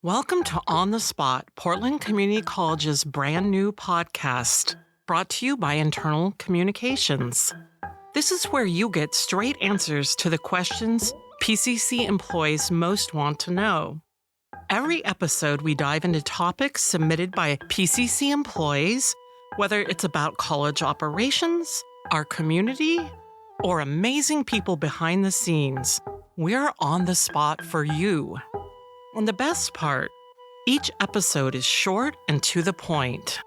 Welcome to On the Spot, Portland Community College's brand new podcast, brought to you by Internal Communications. This is where you get straight answers to the questions PCC employees most want to know. Every episode, we dive into topics submitted by PCC employees, whether it's about college operations, our community, or amazing people behind the scenes. We're on the spot for you. And the best part, each episode is short and to the point.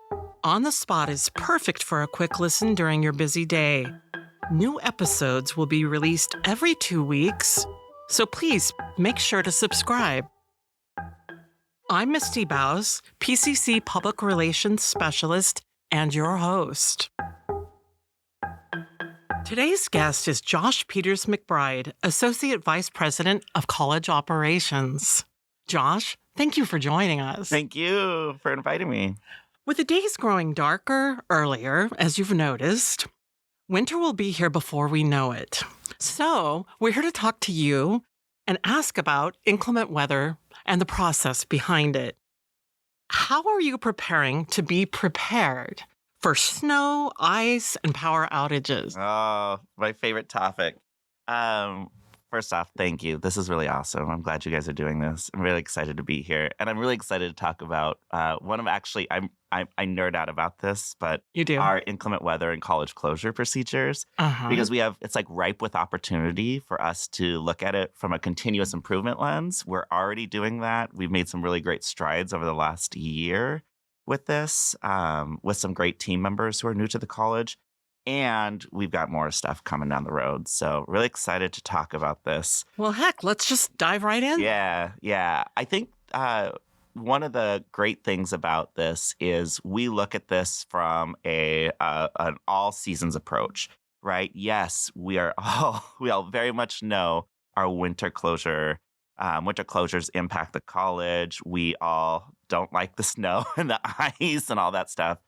On the Spot is perfect for a quick listen during your busy day. New episodes will be released every 2 weeks, so please make sure to subscribe. I'm Misty Bowes, PCC Public Relations Specialist and your host. Today's guest is Josh Peters McBride, Associate Vice President of College Operations. Josh, thank you for joining us. Thank you for inviting me. With the days growing darker earlier, as you've noticed, winter will be here before we know it. So we're here to talk to you and ask about inclement weather and the process behind it. How are you preparing to be prepared for snow, ice, and power outages? Oh, my favorite topic. First off, thank you. This is really awesome. I'm glad you guys are doing this. I'm really excited to be here. And I'm really excited to talk about I nerd out about this, but You do? our inclement weather and college closure procedures, because it's like ripe with opportunity for us to look at it from a continuous improvement lens. We're already doing that. We've made some really great strides over the last year with this, with some great team members who are new to the college. And we've got more stuff coming down the road. So really excited to talk about this. Well, heck, let's just dive right in. Yeah. I think one of the great things about this is we look at this from an all seasons approach, right? Yes, we all very much know our winter closures impact the college. We all don't like the snow and the ice and all that stuff.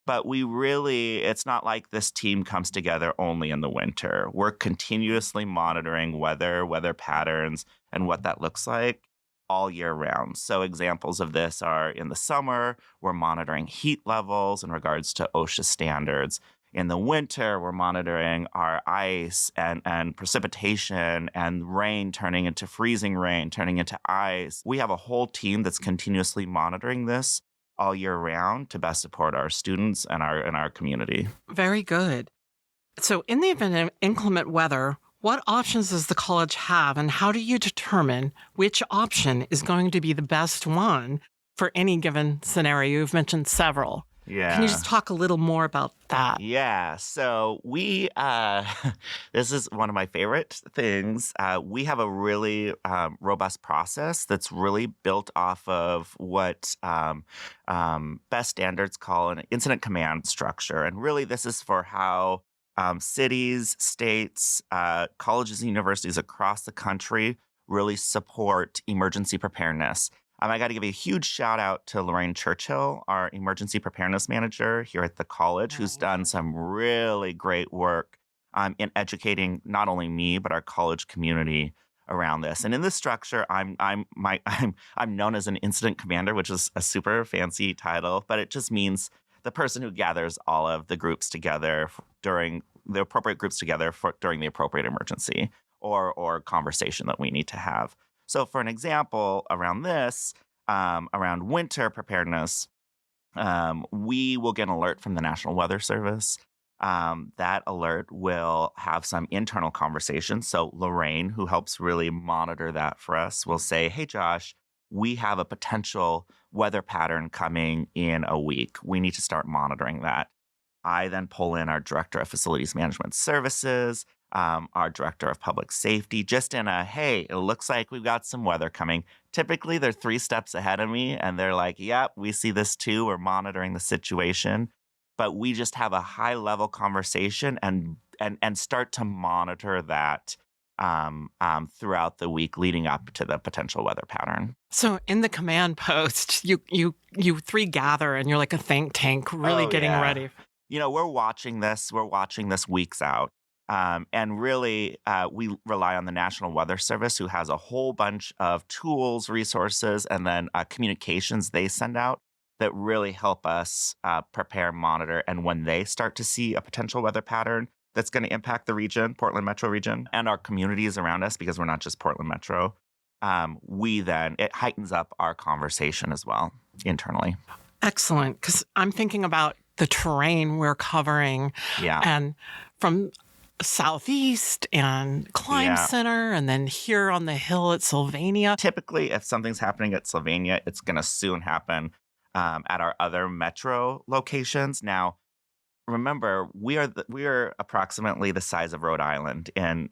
But it's not like this team comes together only in the winter. We're continuously monitoring weather patterns, and what that looks like all year round. So examples of this are in the summer, we're monitoring heat levels in regards to OSHA standards. In the winter, we're monitoring our ice and precipitation and rain turning into freezing rain, turning into ice. We have a whole team that's continuously monitoring this all year round to best support our students and our community. Very good. So in the event of inclement weather, what options does the college have, and how do you determine which option is going to be the best one for any given scenario? You've mentioned several. Yeah. Can you just talk a little more about that? Yeah. So we, this is one of my favorite things. We have a really robust process that's really built off of what best standards call an incident command structure. And really, this is for how cities, states, colleges, and universities across the country really support emergency preparedness. I got to give a huge shout out to Lorraine Churchill, our emergency preparedness manager here at the college, who's done some really great work in educating not only me but our college community around this. And in this structure, I'm known as an incident commander, which is a super fancy title, but it just means the person who gathers all of the groups together during the appropriate emergency or conversation that we need to have. So for an example around this, around winter preparedness, we will get an alert from the National Weather Service. That alert will have some internal conversations. So Lorraine, who helps really monitor that for us, will say, hey, Josh, we have a potential weather pattern coming in a week. We need to start monitoring that. I then pull in our Director of Facilities Management Services, our Director of Public Safety, just in hey, it looks like we've got some weather coming. Typically, they're 3 steps ahead of me, and they're like, yep, we see this too. We're monitoring the situation. But we just have a high-level conversation and start to monitor that throughout the week leading up to the potential weather pattern. So in the command post, you 3 gather, and you're like a think tank really getting ready. You know, we're watching this weeks out. And really, we rely on the National Weather Service, who has a whole bunch of tools, resources, and then communications they send out that really help us prepare, monitor, and when they start to see a potential weather pattern that's going to impact the region, Portland Metro region, and our communities around us, because we're not just Portland Metro, it heightens up our conversation as well internally. Excellent, because I'm thinking about the terrain we're covering, Yeah. and from Southeast and Climb Center, and then here on the hill at Sylvania. Typically, if something's happening at Sylvania, it's going to soon happen at our other metro locations. Now, remember, we are approximately the size of Rhode Island in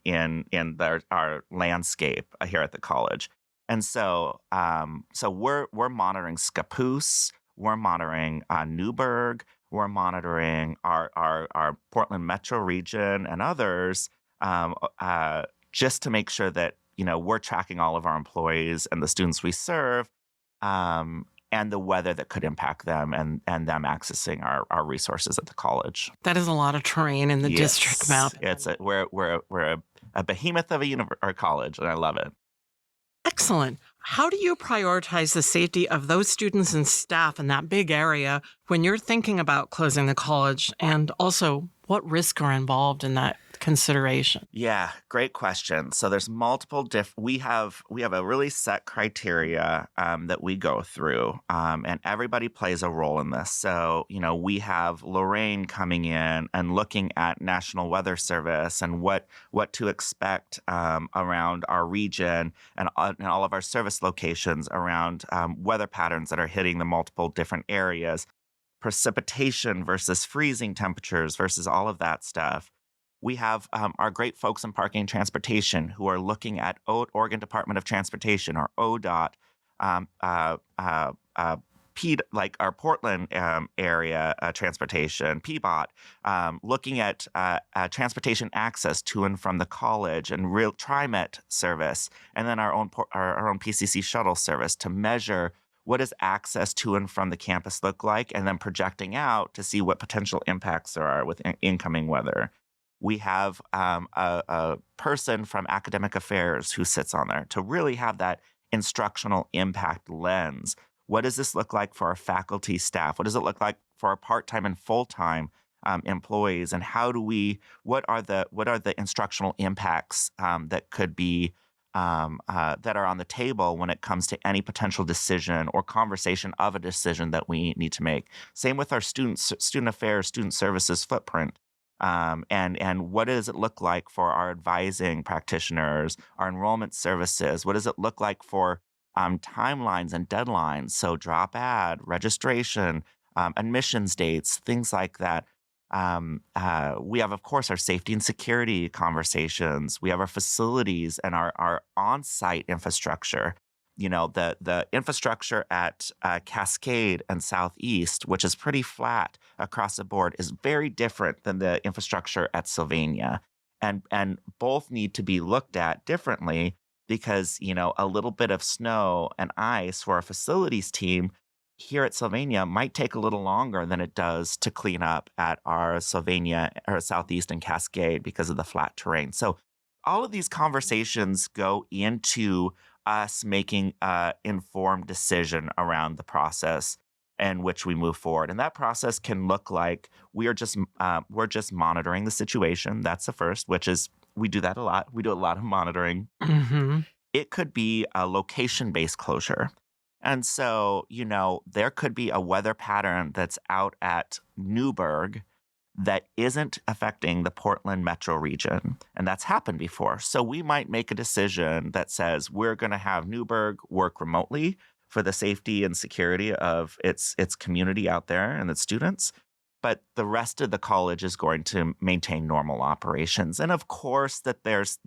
our landscape here at the college, and so we're monitoring Scappoose, we're monitoring Newburgh, we're monitoring our Portland Metro region and others, just to make sure that we're tracking all of our employees and the students we serve. And the weather that could impact them and them accessing our resources at the college. That is a lot of terrain in the district map. We're a behemoth of a college, and I love it. Excellent. How do you prioritize the safety of those students and staff in that big area when you're thinking about closing the college? And also, what risks are involved in that consideration? Yeah, great question. So there's multiple we have a really set criteria that we go through, and everybody plays a role in this. So we have Lorraine coming in and looking at National Weather Service and what to expect around our region and all of our service locations around weather patterns that are hitting the multiple different areas, precipitation versus freezing temperatures versus all of that stuff. We have our great folks in Parking and Transportation who are looking at Oregon Department of Transportation, or ODOT, like our Portland area transportation, PBOT, looking at transportation access to and from the college, and real TriMet service, and then our own PCC shuttle service to measure what does access to and from the campus look like, and then projecting out to see what potential impacts there are with incoming weather. We have a person from academic affairs who sits on there to really have that instructional impact lens. What does this look like for our faculty, staff? What does it look like for our part-time and full-time employees? And what are the instructional impacts that could be that are on the table when it comes to any potential decision or conversation of a decision that we need to make? Same with our student affairs, student services footprint. And what does it look like for our advising practitioners, our enrollment services? What does it look like for timelines and deadlines? So drop ad, registration, admissions dates, things like that. We have, of course, our safety and security conversations. We have our facilities and our on-site infrastructure. The infrastructure at Cascade and Southeast, which is pretty flat across the board, is very different than the infrastructure at Sylvania. And both need to be looked at differently because, a little bit of snow and ice for our facilities team here at Sylvania might take a little longer than it does to clean up at our Sylvania or Southeast and Cascade because of the flat terrain. So all of these conversations go into us making an informed decision around the process in which we move forward. And that process can look like we're just monitoring the situation. That's the first, which is we do that a lot. We do a lot of monitoring. Mm-hmm. It could be a location-based closure. And so, there could be a weather pattern that's out at Newburgh that isn't affecting the Portland metro region. And that's happened before. So we might make a decision that says we're going to have Newburgh work remotely for the safety and security of its community out there and its students. But the rest of the college is going to maintain normal operations. And of course, that there's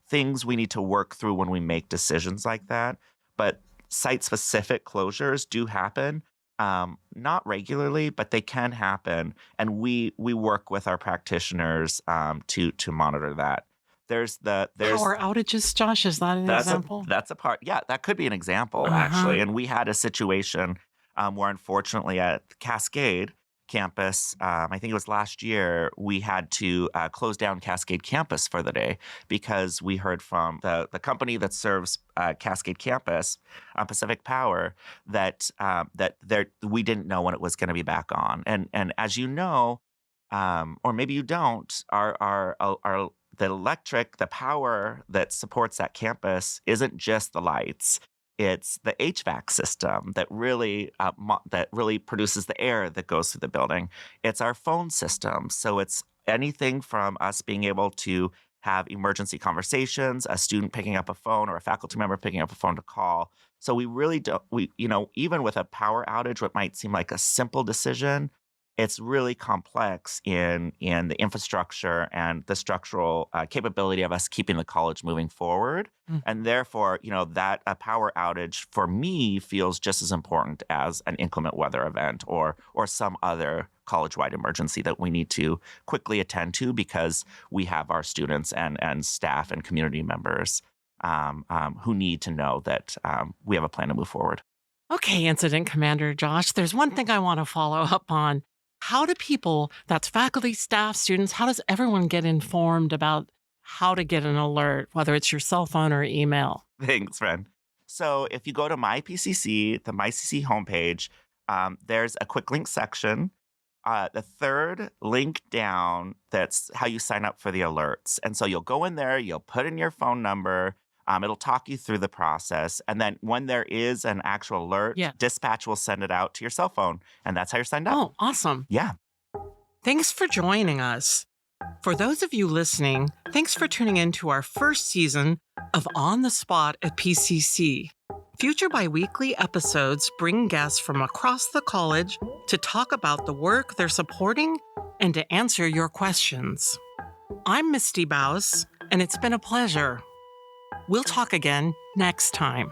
things we need to work through when we make decisions like that. But site-specific closures do happen. Not regularly, but they can happen, and we work with our practitioners to monitor that. There's power outages, Josh. Is that an example? That's a part. Yeah, that could be an example actually. And we had a situation where, unfortunately, at Cascade, campus, I think it was last year, we had to close down Cascade Campus for the day because we heard from the company that serves Cascade Campus, Pacific Power, that we didn't know when it was going to be back on. And as you know, or maybe you don't, the power that supports that campus isn't just the lights. It's the HVAC system that really produces the air that goes through the building. It's our phone system. So it's anything from us being able to have emergency conversations, a student picking up a phone or a faculty member picking up a phone to call. So we really don't, even with a power outage, what might seem like a simple decision, it's really complex in the infrastructure and the structural capability of us keeping the college moving forward. And therefore, that a power outage for me feels just as important as an inclement weather event or some other college-wide emergency that we need to quickly attend to because we have our students and staff and community members who need to know that we have a plan to move forward. Okay, Incident Commander Josh, there's one thing I want to follow up on. How do people, that's faculty, staff, students, how does everyone get informed about how to get an alert, whether it's your cell phone or email? Thanks, friend. So if you go to My PCC, the MyCC homepage, there's a quick link section. The third link down, that's how you sign up for the alerts. And so you'll go in there, you'll put in your phone number, it'll talk you through the process. And then when there is an actual alert, dispatch will send it out to your cell phone. And that's how you're signed up. Oh, awesome. Yeah. Thanks for joining us. For those of you listening, thanks for tuning in to our first season of On the Spot at PCC. Future biweekly episodes bring guests from across the college to talk about the work they're supporting and to answer your questions. I'm Misty Baus, and it's been a pleasure. We'll talk again next time.